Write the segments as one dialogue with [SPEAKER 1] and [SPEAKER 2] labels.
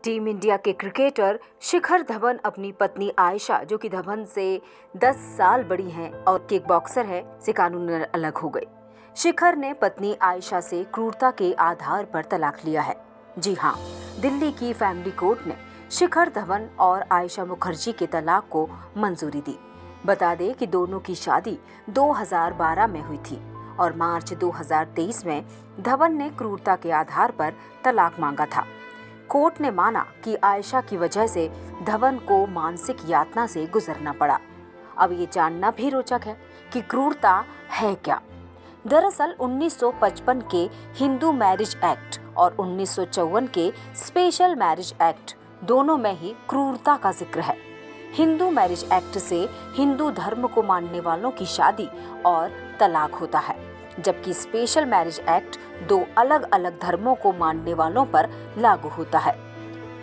[SPEAKER 1] Team India के cricketer Shikhar Dhawan अपनी पत्नी आयशा, जो कि धवन से 10 साल बड़ी हैं और किक बॉक्सर है, से कानूनन अलग हो गए। शिखर ने पत्नी आयशा से क्रूरता के आधार पर तलाक लिया है। जी हाँ, दिल्ली की फैमिली कोर्ट ने शिखर धवन और आयशा मुखर्जी के तलाक को मंजूरी दी। बता दें कि दोनों की शादी 2012 में हुई थी और मार्च 2023 में धवन ने क्रूरता के आधार पर तलाक मांगा था। कोर्ट ने माना कि आयशा की वजह से धवन को मानसिक यातना से गुजरना पड़ा। अब ये जानना भी रोचक है कि क्रूरता है क्या। दरअसल 1955 के हिंदू मैरिज एक्ट और 1954 के स्पेशल मैरिज एक्ट दोनों में ही क्रूरता का जिक्र है। हिंदू मैरिज एक्ट से हिंदू धर्म को मानने वालों की शादी और तलाक होता है, जबकि स्पेशल मैरिज एक्ट दो अलग अलग धर्मों को मानने वालों पर लागू होता है।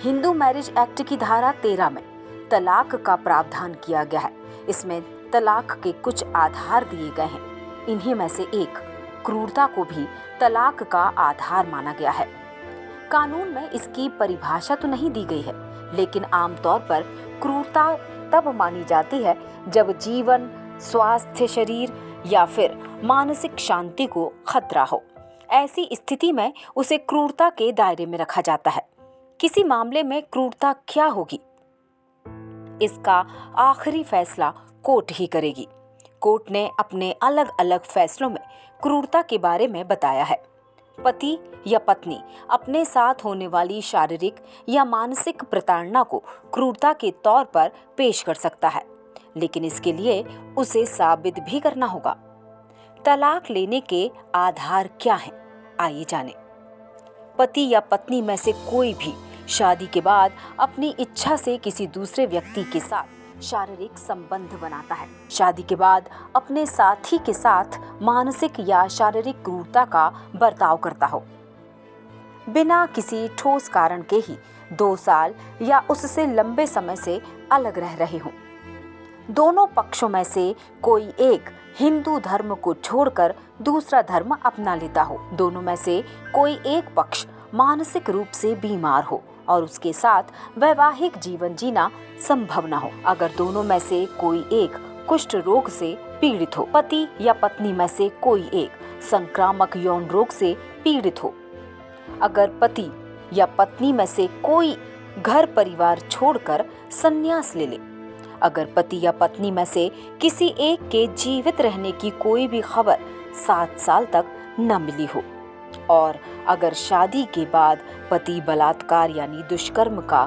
[SPEAKER 1] हिंदू मैरिज एक्ट की धारा 13 में तलाक का प्रावधान किया गया है। इसमें तलाक के कुछ आधार दिए गए हैं। इन्हीं में से एक क्रूरता को भी तलाक का आधार माना गया है। कानून में इसकी परिभाषा तो नहीं दी गई है, लेकिन आमतौर पर क्रूरता तब मानी जाती है जब जीवन, स्वास्थ्य, शरीर या फिर मानसिक शांति को खतरा हो। ऐसी स्थिति में उसे क्रूरता के दायरे में रखा जाता है। किसी मामले में क्रूरता क्या होगी, इसका आखिरी फैसला कोर्ट ही करेगी। कोर्ट ने अपने अलग अलग फैसलों में क्रूरता के बारे में बताया है। पति या पत्नी अपने साथ होने वाली शारीरिक या मानसिक प्रताड़ना को क्रूरता के तौर पर पेश कर सकता है, लेकिन इसके लिए उसे साबित भी करना होगा। तलाक लेने के आधार क्या हैं? आइए जानें। पति या पत्नी में से कोई भी शादी के बाद अपनी इच्छा से किसी दूसरे व्यक्ति के साथ शारीरिक संबंध बनाता है। शादी के बाद अपने साथी के साथ मानसिक या शारीरिक क्रूरता का बर्ताव करता हो, बिना किसी ठोस कारण के ही 2 साल या उससे लंबे समय से अलग रह रहे हों। दोनों पक्षों में से कोई एक हिंदू धर्म को छोड़कर दूसरा धर्म अपना लेता हो। दोनों में से कोई एक पक्ष मानसिक रूप से बीमार हो और उसके साथ वैवाहिक जीवन जीना संभव न हो। अगर दोनों में से कोई एक कुष्ठ रोग से पीड़ित हो, पति या पत्नी में से कोई एक संक्रामक यौन रोग से पीड़ित हो, अगर पति या पत्नी में से कोई घर परिवार छोड़कर संन्यास ले ले, अगर पति या पत्नी में से किसी एक के जीवित रहने की कोई भी खबर 7 साल तक न मिली हो, और अगर शादी के बाद पति बलात्कार यानी दुष्कर्म का